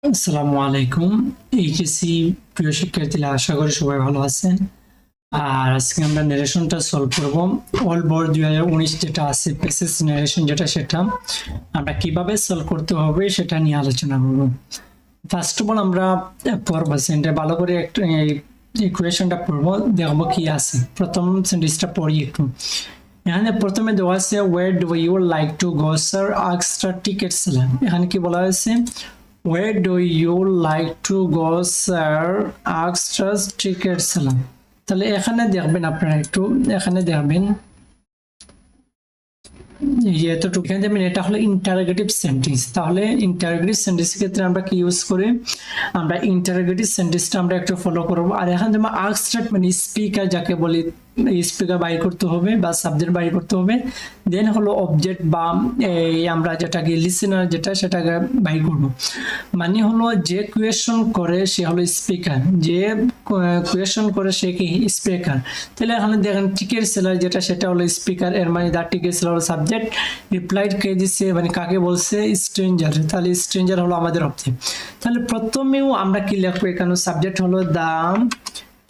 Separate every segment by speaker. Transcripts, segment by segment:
Speaker 1: আসসালামু আলাইকুম। এইচএসসি প্রিয় শিক্ষার্থীরা, আশা করি সবাই ভালো আছেন। আর আজকে আমরা নারেশনটা সলভ করব। অল বোর্ড 2019 যেটা আছে পেসেস নারেশন সেটা আমরা কিভাবে সলভ করতে হবে সেটা নিয়ে আলোচনা করব। ফার্স্ট অফ অল আমরা পড়বো সেন্টেন্স ভালো করে একটু ইকুয়েশনটা পড়বো, দেখবো কি আছে। প্রথম সেন্টেন্সটা পড়ি একটু। এখানে প্রথমে দেওয়া আছে where do you like to go sir, extra ticket seller। এখানে কি বলা হয়েছে? Where do you like to go sir, extra ticket seller। তাহলে এখানে দেখবেন আপনারা একটু, এখানে দেখবেন এতটুকু এখানে দেখবেন এটা হলো ইন্টারোগেটিভ সেন্টেন্স। তাহলে ইন্টারোগেটিভ সেন্টেন্সের ক্ষেত্রে আমরা কি ইউজ করি? আমরা ইন্টারোগেটিভ সেন্টেন্সটা আমরা একটু ফলো করব। আর এখানে যেমন আস্কড মানে স্পিকার যাকে বলি, স্পিকার বাইর করতে হবে বা সাবজেক্ট বাইর করতে হবে। দেন হলো অবজেক্ট বা আমরা যেটাকে লিসেনার সেটাকে বাইর করব। মানে হলো যে কোয়েশ্চন করে সে হলো স্পিকার, যে কোয়েশ্চন করে সে কি স্পিকার। তাহলে এখানে দেখেন টিকেট সেলার সেটা হলো স্পিকার, এর মানে দা টিকেট সেলার হলো সাবজেক্ট, রিপ্লাইড কে দিচ্ছে মানে কাকে বলছে? স্ট্রেঞ্জার। তাহলে স্ট্রেঞ্জার হলো আমাদের অবজেক্ট। তাহলে প্রথমেও আমরা কি লিখবো? এখানে সাবজেক্ট হলো দাম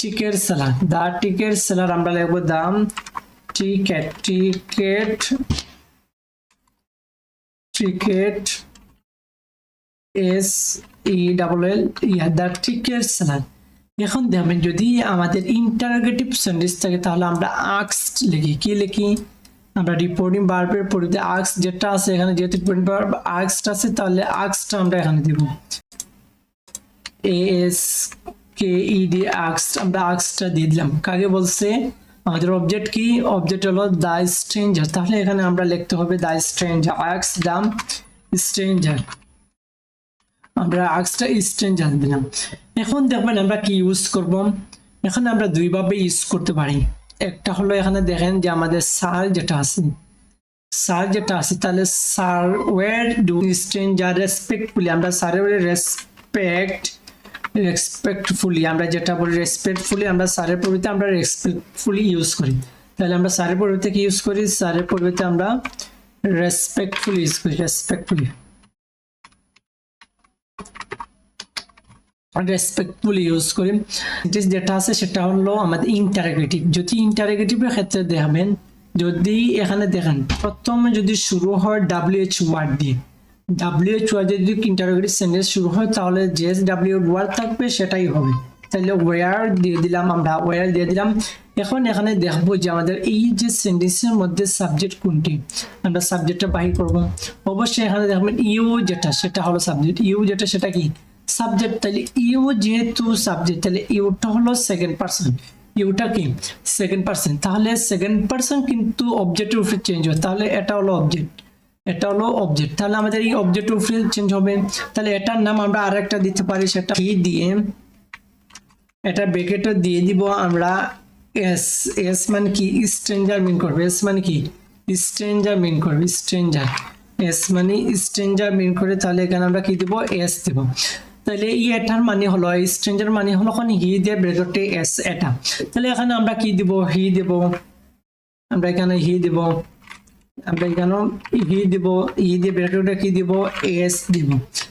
Speaker 1: ticket seller, the ticket seller আমরা লিখবো দাম ticket S E double L the ticket seller. এখন দেখবেন যদি আমাদের ইন্টারোগেটিভ সেন্টেন্স থাকে তাহলে আমরা আস্কড লিখি। কি লিখি? আমরা রিপোর্টিং ভার্বের পরিবর্তে আস্ক যেটা আছে এখানে, যেহেতু রিপোর্টিং ভার্ব আস্কড আছে তাহলে আস্কটা আমরা এখানে দিব S K E D asked. আমরা আস্কটা দিয়ে দিলাম। কাকে বলছে? আমাদের অবজেক্ট কি? অবজেক্ট হলো দা স্ট্রেঞ্জার। তাহলে এখানে আমরা লিখতে হবে দা স্ট্রেঞ্জার, আস্কড দাম স্ট্রেঞ্জার। আমরা আস্কটা স্ট্রেঞ্জার দিলাম। এখন দেখবেন আমরা কি ইউজ করব। এখানে আমরা দুইভাবে ইউজ করতে পারি। একটা হলো এখানে দেখেন যে আমাদের স্যার যেটা আছে তাহলে sir where do stranger respectfully, আমরা স্যারের রেসপেক্টফুলি আমরা যেটা বলি রেসপেক্টফুলি, আমরা স্যারের পরিবর্তে আমরা রেসপেক্টফুলি ইউজ করি। তাহলে আমরা স্যারের পরিবর্তে কি ইউজ করি? স্যারের পরিবর্তে আমরা রেসপেক্টফুলি ইউজ করি, রেসপেক্টফুলি ইউজ করি। যেটা আছে সেটা হলো আমাদের ইন্টারোগেটিভ। যদি ইন্টারোগেটিভের ক্ষেত্রে দেখবেন, যদি এখানে দেখেন প্রথমে যদি শুরু হয় WH ওয়ার্ড দিয়ে, WH ওয়ার্ড যদি ইন্টারোগেটিভ সেন্টেন্স শুরু হয় তাহলে যে WH ওয়ার্ড থাকবে সেটাই হবে। তাহলে ওয়্যার দিয়ে দিলাম, আমরা ওয়্যার দিয়ে দিলাম। এখন এখানে দেখবো যে আমাদের এই যে সেন্টেন্সের মধ্যে সাবজেক্ট কোনটি, আমরা সাবজেক্টটা বাহির করব। অবশ্যই এখানে দেখবেন ইউ সেটা হলো সাবজেক্ট, ইউ সেটা কি? সাবজেক্ট। তাহলে ইউ যেহেতু সাবজেক্ট তাহলে ইউটা হলো সেকেন্ড পারসন, ইউটা কি? Second person. তাহলে সেকেন্ড পারসন কিন্তু অবজেক্টের উপরে চেঞ্জ হয়, তাহলে এটা হলো অবজেক্ট, তাহলে আমাদের এই অবজেক্টের উপরে চেঞ্জ হবে। তাহলে এটার নাম আমরা আরেকটা দিতে পারি, সেটা হি দিয়ে এটা ব্র্যাকেটে দিয়ে দিব আমরা এস মানে কি? স্ট্রেঞ্জার মিন করবে। এস মানে কি? স্ট্রেঞ্জার মিন করবে, স্ট্রেঞ্জার। এস মানে স্ট্রেঞ্জার মিন করে, তাহলে এখানে আমরা কি দিব? এস দিব। তাহলে এটার মানে হলো স্ট্রেঞ্জার মানে হলো হি দিয়ে ব্র্যাকেটে এস এটা। তাহলে এখানে আমরা কি দিব? হি দিব। আমরা এখানে হি দিব, আমরা এখানে হি দিব, ই দিয়ে ব্র্যাকেটে কি দিব? এস দিব।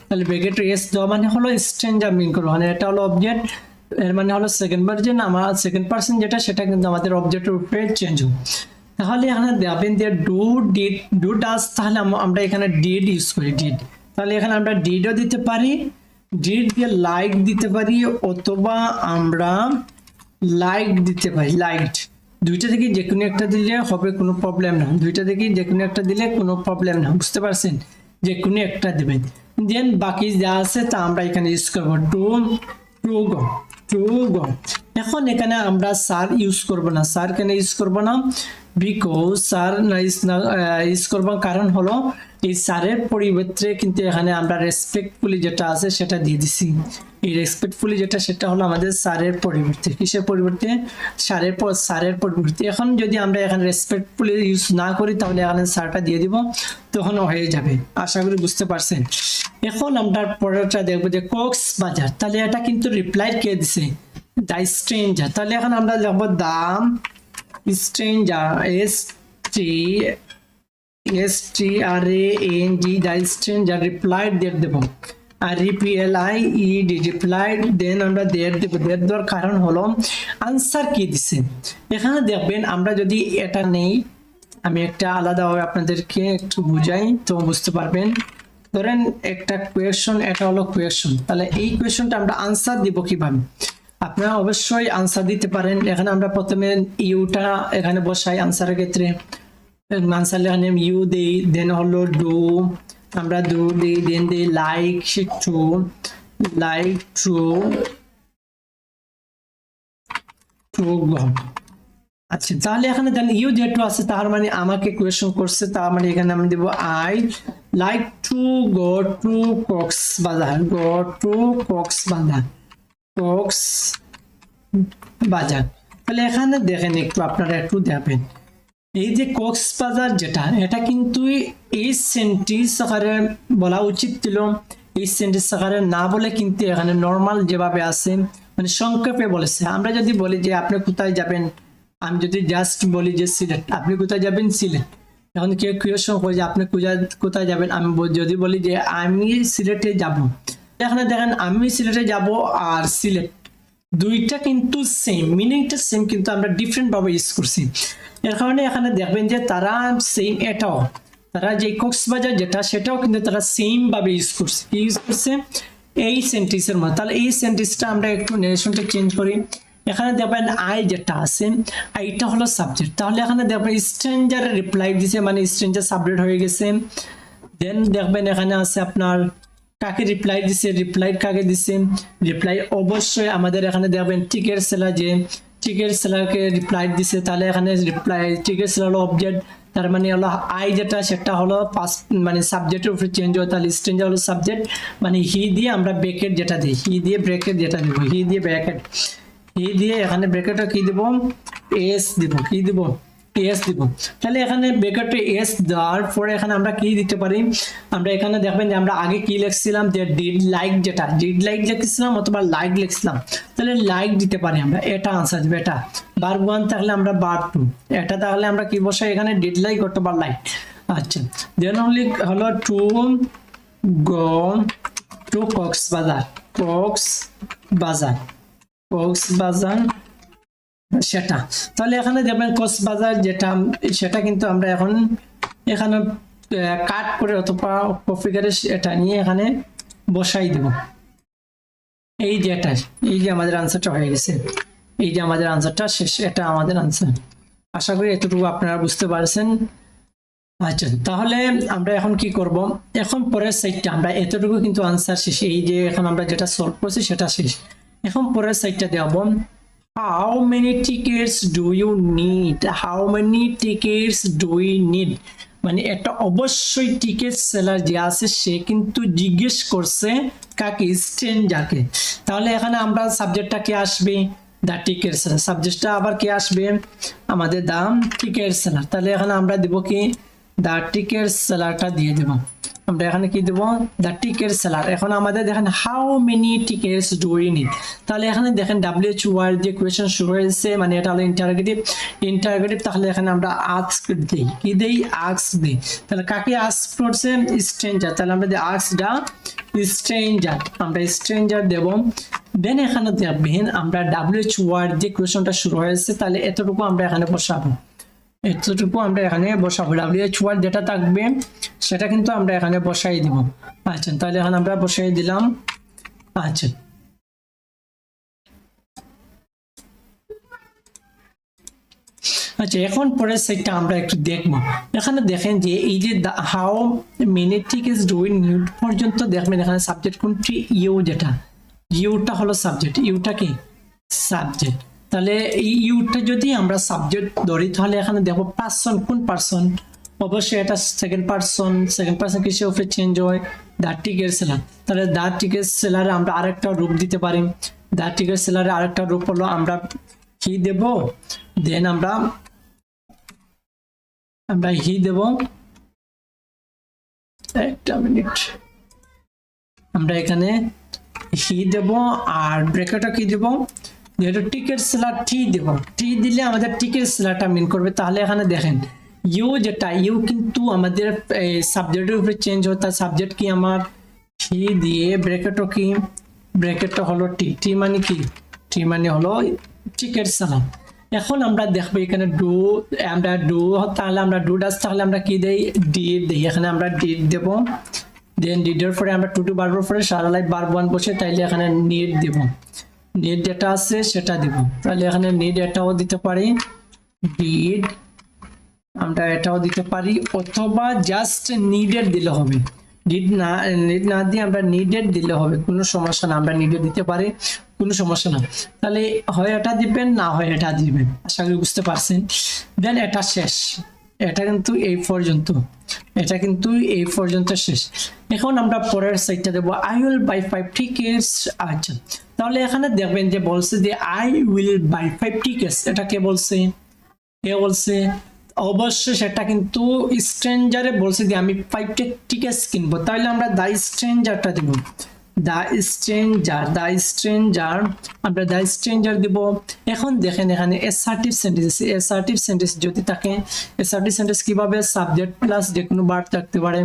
Speaker 1: তাহলে ব্র্যাকেটে এস দেওয়া মানে হলো স্ট্রেঞ্জার মিন করবে, মানে এটা হলো অবজেক্ট, এর মানে হলো সেকেন্ড ভার্জন। আমার সেকেন্ড পারসন সেটা কিন্তু আমাদের অবজেক্টের উপরে চেঞ্জ হবে। তাহলে এখানে দেখবেন যে ডু ডাস, তাহলে আমরা এখানে ডিড ইউজ করি, ডিড। তাহলে এখানে আমরা ডিডও দিতে পারি, ডিড দিয়ে লাইক দিতে পারি, অথবা আমরা লাইক দিতে পারি, লাইকড। দুইটা থেকে যে কোনো একটা দিলে হবে, কোনো প্রবলেম না। দুইটা থেকে যে কোনো একটা দিলে কোনো প্রবলেম না, বুঝতে পারছেন? যে কোনো একটা দেবেন। দেন বাকি যা আছে তা আমরা এখানে ইউজ করবো টু গো। এখন এখানে আমরা স্যার ইউজ করব না, স্যার কেন ইউজ করব না? বিকজ স্যার ইউজ করব কারণ হলো এই স্যারের পরিবর্তে কিন্তু এখানে আমরা রেসপেক্টফুলি যেটা আছে সেটা দিয়ে দিছি। এই রেসপেক্টফুলি সেটা হলো আমাদের স্যারের পরিবর্তে, কিসের পরিবর্তে? স্যারের পরিবর্তে। এখন যদি আমরা এখানে রেসপেক্টফুলি ইউজ না করি তাহলে এখানে স্যারটা দিয়ে দিব, তখন হয়ে যাবে। আশা করি বুঝতে পারছেন। এখন আমরা পরেরটা দেখবো যে কক্সবাজার। তাহলে এটা কিন্তু রিপ্লাই কে দিছে? The stranger. তাহলে এখন আমরা লিখবো the stranger, STRANG, the stranger replied দিয়ে দেবো। আর রিপ্লাই রিপ্লাইড, দেন আমরা দের দেব। দের দেওয়ার কারণ হলো আনসার কি দিছে। এখানে দেখবেন আমরা যদি এটা নেই, আমি একটা আলাদাভাবে আপনাদেরকে একটু বুঝাই তো বুঝতে পারবেন। ধরেন একটা কোয়েশ্চন, এটা হলো কোয়েশ্চন, তাহলে এই কোয়েশ্চনটা আমরা আনসার দিব কিভাবে? আপনারা অবশ্যই আনসার দিতে পারেন। এখানে আমরা প্রথমে ইউটা এখানে বসাই আনসারের ক্ষেত্রে, আনসার এখানে ইউ দেই, দেন হলো ডু, আমরা ডু দিই, দেন দিই like to, like to to go. আচ্ছা, তাহলে এখানে দেন ইউ যেহেতু আছে তার মানে আমাকে কোয়েশ্চন করছে, তার মানে এখানে আমি দেব I like to go to Cox's Bazar, go to Cox's Bazar, Cox's Bazar. তাহলে এখানে দেখেন একটু, আপনারা একটু দেখবেন এই যে কক্সবাজার যেটা, এটা কিন্তু এই সেন্টেন্স আকারে বলা উচিত ছিল, এই সেন্টেন্স আকারে না বলে কিন্তু এখানে নর্মাল যেভাবে আছে মানে সংক্ষেপে বলেছে। আমরা যদি বলি যে আপনি কোথায় যাবেন, আমি যদি জাস্ট বলি যে সিলেট, আপনি কোথায় যাবেন? সিলেট। এখন কেউ কোয়েশ্চন করে যে আপনি কোথায় যাবেন, আমি যদি বলি যে আমি সিলেটে যাব, এখানে দেখেন আমি সিলেটে যাব আর সিলেট দুইটা কিন্তু সেম, মিনিংটা সেম, কিন্তু আমরা ডিফারেন্ট ভাবে ইউজ করছি। এর কারণে এখানে দেখবেন যে তারা সেম, এটাও তারা যে কক্সবাজার যেটা সেটাও কিন্তু তারা সেম ভাবে ইউজ করছে এই সেন্টেন্সের মধ্যে। তাহলে এই সেন্টেন্সটা আমরা একটু নারেশনটা চেঞ্জ করি। এখানে দেখবেন আই যেটা আছে, আইটা হলো সাবজেক্ট, তাহলে এখানে দেখবেন স্ট্রেঞ্জার রিপ্লাই দিছে, মানে স্ট্রেঞ্জার সাবজেক্ট হয়ে গেছে। দেন দেখবেন এখানে আছে আপনার কাকে রিপ্লাই দিছে, রিপ্লাই কাকে দিছে, রিপ্লাই অবশ্যই আমাদের এখানে দেখবেন টিকেট সেলার, যে টিকেট সেলারকে রিপ্লাই দিছে, তাহলে এখানে রিপ্লাই টিকেট সেলার হলো অবজেক্ট, তার মানে হলো আই যেটা সেটা হলো পাস্ট মানে সাবজেক্টের উপরে চেঞ্জ হয়, তাহলে স্ট্রেঞ্জার হলো সাবজেক্ট, মানে হি দিয়ে আমরা ব্র্যাকেট যেটা দিই, হি দিয়ে ব্র্যাকেট যেটা দিব, হি দিয়ে ব্র্যাকেট, হি দিয়ে এখানে ব্র্যাকেটটা কি দিব, এস দিব, কি দিব, এস দিব। তাহলে এখানে ব্র্যাকেটে এস দেওয়ার পরে এখানে আমরা কি দিতে পারি, আমরা এখানে দেখবেন যে আমরা আগে কি লিখছিলাম, যে ডিড লাইক, যেটা ডিড লাইক লিখছিলাম অথবা লাইক লিখছিলাম, তাহলে লাইক দিতে পারি আমরা, এটা আনসার দিবে। এটা ভার্ব 1 তাহলে আমরা ভার্ব 2, এটা তাহলে আমরা কি বসাই এখানে ডিড লাইক অথবা লাইক। আচ্ছা, দেন অনলি হলো two go to Cox's Bazar, Cox's Bazar, Cox's Bazar সেটা। তাহলে এখানে দেখবেন কক্সবাজার যেটা, সেটা কিন্তু আমরা এখন এখানে কাট করে অথবা কপি করে এটা নিয়ে এখানে বসাই দেব। এই যে এটা, এই যে আমাদের আনসারটা হয়ে গেছে, এই যে আমাদের আনসারটা শেষ, এটা আমাদের আনসার। আশা করি এতটুকু আপনারা বুঝতে পারছেন। আচ্ছা, তাহলে আমরা এখন কি করব, এখন পরের সাইডটা আমরা এতটুকু কিন্তু আনসার শেষ, এই যে এখন আমরা যেটা সলভ করছি সেটা শেষ। এখন পরের সাইডটা দেব, how many tickets do you need, how many tickets do we need, মানে এটা অবশ্যই টিকেট সেলার যে আছে সে কিন্তু জিজ্ঞেস করছে কাকে, স্ট্রেঞ্জারকে। তাহলে এখানে আমরা সাবজেক্টটা কি আসবে, দা টিকেট সেলার, সাবজেক্টটা আবার কি আসবে আমাদের দাম টিকেট সেলার। তাহলে এখানে আমরা দেব কি দা টিকেট সেলারটা দিয়ে দেব, আমরা এখানে কি দেব দা টিকেট সেলার। এখন আমাদের দেখেন how many tickets do we need, তাহলে এখানে দেখেন ডাব্লিউএইচ ওয়ার্ড যে কোয়েশ্চন শুরু হয়েছে, মানে এটা হলো ইন্টারোগেটিভ, তাহলে এখানে আমরা আস্ক দেই, কি দেই আস্ক দেই। তাহলে কাকে আস্ক করছে, স্ট্রেঞ্জার, তাহলে আমরা দিই আস্ক দা স্ট্রেঞ্জার, আমরা স্ট্রেঞ্জার দেব। দেন এখানে দেখবেন আমরা ডাব্লিউএইচ ওয়ার্ড যে কোয়েশ্চনটা শুরু হয়েছে, তাহলে এতটুকু আমরা এখানে বসাবো, এতটুকু আমরা এখানে বসাবো, ডাব্লিউএইচ ওয়ার্ড যেটা থাকবে সেটা কিন্তু আমরা এখানে বসাই দিব। আচ্ছা, তাহলে এখানে আমরা বসাই দিলাম। আচ্ছা, আচ্ছা, এখন পরের সাইডটা আমরা একটু দেখবো। এখানে দেখেন যে এই যে how many tickets do we need পর্যন্ত দেখবেন এখানে সাবজেক্ট কোনটি, ইউ, যেটা ইউটা হলো সাবজেক্ট, ইউটা কি সাবজেক্ট। তাহলে এই ইউটা যদি আমরা সাবজেক্ট ধরি তাহলে এখানে দেখো পারসন, কোন পারসন, অবশ্যই এটা সেকেন্ড পারসন, সেকেন্ড পারসন কিসের উপরে চেঞ্জ হয়, দা টিকেট সেলার। তাহলে দা টিকেট সেলারে আমরা আরেকটা রূপ দিতে পারি, দা টিকেট সেলারে আরেকটা রূপ হলো আমরা কি দেব, দেন আমরা হি দেব, একটা মিনিট, আমরা এখানে হি দেব আর ব্রেকেটটা কি দেব, যেহেতু টিকেট সেলার টি দেব, টি দিলে আমাদের টিকেট সেলারটা মিন করবে। তাহলে এখানে দেখেন ইউ যেটা, ইউ কিন্তু আমাদের সাবজেক্টের উপরে চেঞ্জ হয়, তার সাবজেক্ট কি আমার টি দিয়ে ব্র্যাকেটও কি, ব্র্যাকেটটা হলো টি, টি মানে কি, টি মানে হলো টিকেট সালাম। এখন আমরা দেখবো এখানে ডু, আমরা ডু তাহলে আমরা ডু ডাস তাহলে আমরা কি দেই, ডিড দেই, এখানে আমরা ডিড দেব, দেন ডিডের পরে আমরা টু টু বারবার পরে সারা লাইফ বার ওয়ান বসে তাইলে এখানে নিড দেব, নিড যেটা আছে সেটা দিব, তাহলে এখানে নিড এটাও দিতে পারি, ডিড আমরা এটাও দিতে পারি, অথবা জাস্ট নিডেড দিলে হবে, নিড না দিয়ে আমরা নিডেড দিলে হবে, কোনো সমস্যা না, আমরা নিডেড দিতে পারি, কোনো সমস্যা না। তাহলে হয় এটা দিবেন, না হয় এটা দিবেন, আশা করি বুঝতে পারছেন। দেন এটা শেষ, এটা কিন্তু এই পর্যন্ত, এটা কিন্তু এই পর্যন্ত শেষ। এখন আমরা পরের সাইডটা দেবো আই উইল বাই 5 টিকেটস। আচ্ছা, তাহলে এখানে দেখবেন যে বলছে যে আই উইল বাই 5 টিকেটস, এটা কে বলছে, কে বলছে, অবশ্যই সেটা কিন্তু স্ট্রেঞ্জারে বলছে যে আমি 5টা টিকেটস কিনবো, তাহলে আমরা দা স্ট্রেঞ্জারটা দিব, দা স্ট্রেঞ্জার আমরা দা স্ট্রেঞ্জার দিব। এখন দেখেন এখানে অ্যাসার্টিভ সেন্টেন্স, অ্যাসার্টিভ সেন্টেন্স যদি থাকে, অ্যাসার্টিভ সেন্টেন্স কিভাবে, সাবজেক্ট প্লাস যে কোনো ভার্ব থাকতে পারে,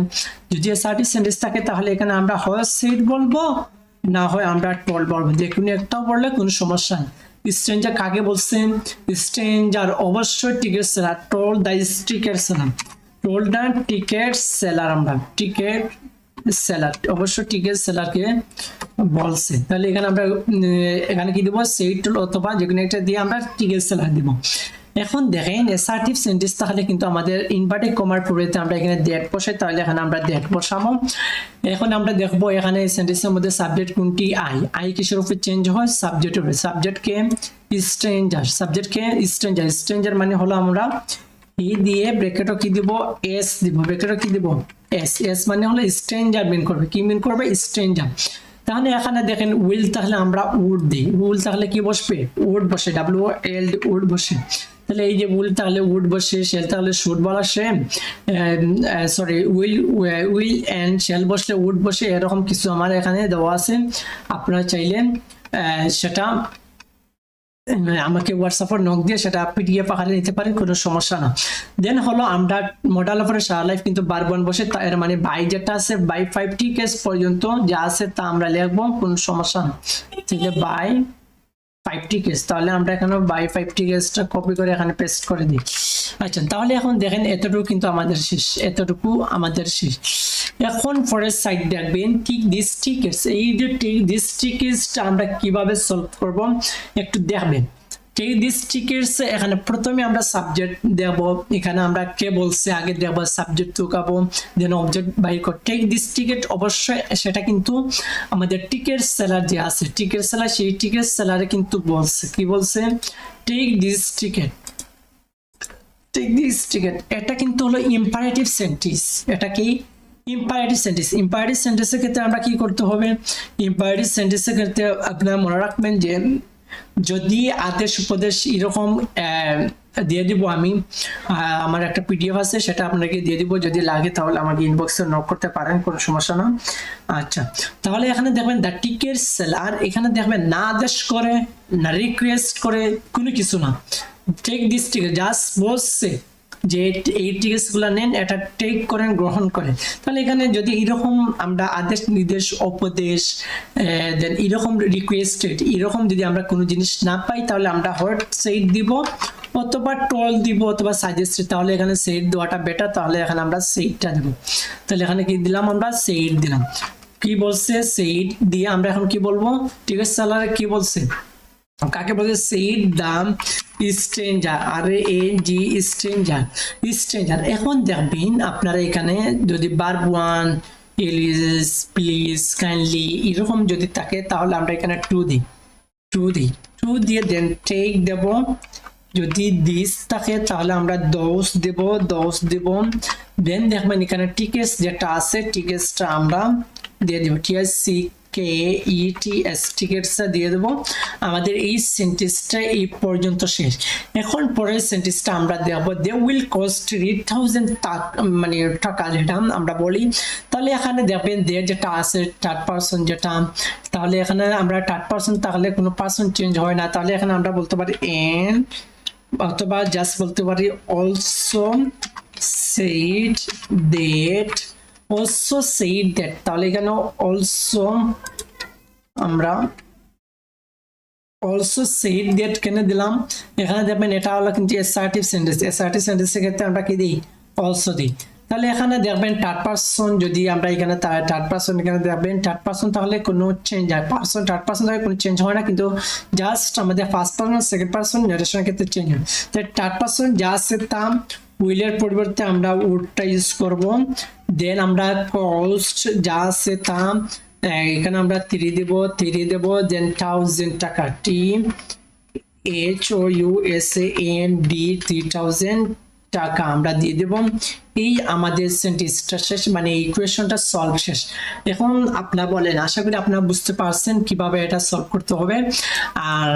Speaker 1: যদি অ্যাসার্টিভ সেন্টেন্স থাকে তাহলে এখানে আমরা হয় সেড বলবো, না হয় আমরা টল বলবো, যে কোনো একটাও বললে কোনো সমস্যা নেই। স্ট্রেঞ্জার কাকে বলছেন, স্ট্রেঞ্জার অবশ্যই টিকেট সেলার, টোল দা টিকেট সেলার, টোল দা টিকেট সেলার, আমরা টিকেট সেলার অবশ্যই টিকেট সেলারকে বলছে, তাহলে এখানে আমরা এখানে কি দিব, সেইট অথবা যে কোনো একটা দিয়ে আমরা টিকেট সেলার দিব। এখন দেখেন অ্যাসার্টিভ সেন্টেন্স তাহলে কিন্তু আমাদের ইনভার্টেড কমার পরেতে আমরা এখানে দ্যাট বসাই, তাহলে এখানে আমরা দ্যাট বসাবো। এখন আমরা দেখবো এখানে সেন্টেন্সের মধ্যে সাবজেক্ট কোনটি, আই কিসের উপর চেঞ্জ হয়, সাবজেক্টের উপর, সাবজেক্টকে স্ট্রেঞ্জার, সাবজেক্টকে স্ট্রেঞ্জার, স্ট্রেঞ্জার মানে হলো আমরা ই দিয়ে ব্র্যাকেটও কি দিব, এস দিব, ব্র্যাকেটও কি দিব, এস, এস মানে হলো স্ট্রেঞ্জার মিন করবে, কি মিন করবে, স্ট্রেঞ্জার। তাহলে এখানে দেখেন উইল তাহলে আমরা উড দিই, উইল তাহলে কি বসবে, উড বসে, ডাব্লিউ এল উড বসে, তাহলে এই যে উইল তাহলে উড বসে, শেল তাহলে শুড বলা same, sorry will and shall বসলে উড বসে, এরকম কিছু আমার এখানে দেওয়া আছে, আপনারা চাইলেন সেটা আমাকে হোয়াটসঅ্যাপে নক দিয়ে সেটা পিডিএফ আকারে নিতে পারেন, কোনো সমস্যা না। দেন হলো আমরা মডেল অফারে সারা লাইফ কিন্তু বারবার বসে, এর মানে বাই যেটা আছে বাই 5 টিকেটস পর্যন্ত যা আছে তা আমরা লিখবো, কোনো সমস্যা না, তাহলে বাই 5 টিকেটস, তাহলে আমরা এখানে বাই 5 টিকেটসটা কপি করে এখানে পেস্ট করে দিই। আচ্ছা, তাহলে এখন দেখেন এতটুকু কিন্তু আমাদের শেষ, এতটুকু আমাদের শেষ। এখন পরের সাইড দেখবেন ঠিক দিস টিকেটস, এই যে ঠিক দিস টিকেটসটা আমরা কিভাবে সলভ করব একটু দেখবেন। ঠিক দিস টিকেটস এখানে প্রথমে আমরা সাবজেক্ট দেব, এখানে আমরা কে বলছে আগে দেব, সাবজেক্ট টুকাবো, দেন অবজেক্ট বাইর কর। টেক দিস টিকেট অবশ্যই সেটা কিন্তু আমাদের টিকেট সেলার যে আছে, টিকেট সেলার, সেই টিকেট সেলারে কিন্তু বলছে, কি বলছে, take this ticket, take this ticket, এটা কিন্তু হলো ইম্পারেটিভ সেন্টেন্স, এটা কি ইম্পারেটিভ সেন্টেন্স। ইম্পারেটিভ সেন্টেন্সের ক্ষেত্রে আমরা কি করতে হবে, ইম্পারেটিভ সেন্টেন্সের ক্ষেত্রে আপনারা মনে রাখবেন যে যদি আদেশ উপদেশ এরকম দিয়ে দিব, আমি আমার একটা পিডিএফ আছে সেটা আপনাকে দিয়ে দিব, যদি লাগে তাহলে আমাকে ইনবক্সে নক করতে পারেন, কোনো সমস্যা না। আচ্ছা, তাহলে এখানে দেখবেন দ্য টিকেট সেলার, এখানে দেখবেন না আদেশ করে, না রিকোয়েস্ট করে, কোনো কিছু না, টেক দিস টিকেট জাস্ট বলছে যে এই টিকেটসগুলো নেন, এটা টেক করেন, গ্রহণ করেন। তাহলে এখানে যদি এরকম আমরা আদেশ নির্দেশ উপদেশ দেন এরকম রিকোয়েস্টেড এরকম যদি আমরা কোনো জিনিস না পাই, তাহলে আমরা হট সেইড দিব, অথবা টল দিব, অথবা সাজেস্টেড, তাহলে এখানে সেইড দেওয়াটা বেটার, তাহলে এখানে আমরা সেইডটা দেব। তাহলে এখানে কি দিলাম, আমরা সেইড দিলাম, কি বলছে সেইড দিয়ে আমরা এখন কি বলবো, টিকেট সেলার কি বলছে, কাকে বলে, সেইড দাম স্ট্রেঞ্জার, RANG স্ট্রেঞ্জার, স্ট্রেঞ্জার। এখন দেখবেন আপনারা এখানে যদি ভার্ব 1 ইজ, প্লিজ, কাইন্ডলি এরকম যদি থাকে, তাহলে আমরা এখানে টু দিই, টু দিয়ে দেন টেক দেব, যদি দিস থাকে তাহলে আমরা দোষ দেব, দেন দেখবেন এখানে টিকেটস যেটা আছে, টিকেটসটা আমরা দিয়ে দিব, TICKETS টিকেটসটা দিয়ে দেবো। আমাদের এই সেন্টেন্সটা এই পর্যন্ত শেষ। এখন পরের সেন্টেন্সটা আমরা দেবো, দে উইল কস্ট 3000 মানে টাকা, যেটা আমরা বলি। তাহলে এখানে দেখবেন দে যেটা আছে থার্ড পারসন যেটা, তাহলে এখানে আমরা থার্ড পারসন তাহলে কোনো পারসন চেঞ্জ হয় না, তাহলে এখানে আমরা বলতে পারি এন্ড, অথবা জাস্ট বলতে পারি also said that, also said that, তাহলে এখানে অলসো আমরা অলসো সেড দ্যাট কেন দিলাম, এখানে দেখবেন এটা হলো কিন্তু অ্যাসার্টিভ সেন্টেন্স, অ্যাসার্টিভ সেন্টেন্সের ক্ষেত্রে আমরা কি দিই, অলসো দিই। তাহলে এখানে দেখবেন থার্ড পারসন, যদি আমরা এখানে থার্ড পারসন এখানে দেখবেন থার্ড পারসন, তাহলে কোনো চেঞ্জ হয়, পারসন থার্ড পারসন তাহলে কোনো চেঞ্জ হয় না, কিন্তু জাস্ট আমাদের ফার্স্ট পারসন সেকেন্ড পারসন নারেশনের ক্ষেত্রে চেঞ্জ হয়। তাই থার্ড পারসন যা আছে তা উইলের পরিবর্তে আমরা উডটা ইউজ করব। দেন আমরা কস্ট যা আছে তা এখানে আমরা 3 দেব, দেন 1000 টাকা, THOUSAND 3000 টাকা আমরা দিয়ে দেব। এই আমাদের সেন্টেন্সটা শেষ, মানে ইকুয়েশনটা সলভ শেষ। এখন আপনারা বলেন, আশা করি আপনারা বুঝতে পারছেন কিভাবে এটা সলভ করতে হবে। আর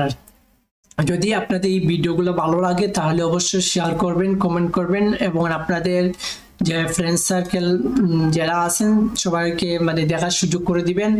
Speaker 1: যদি আপনাদের এই ভিডিওগুলো ভালো লাগে তাহলে অবশ্যই শেয়ার করবেন, কমেন্ট করবেন, এবং আপনাদের যে ফ্রেন্ড সার্কেল যারা আছেন সবাইকে মানে দেখার সুযোগ করে দিবেন।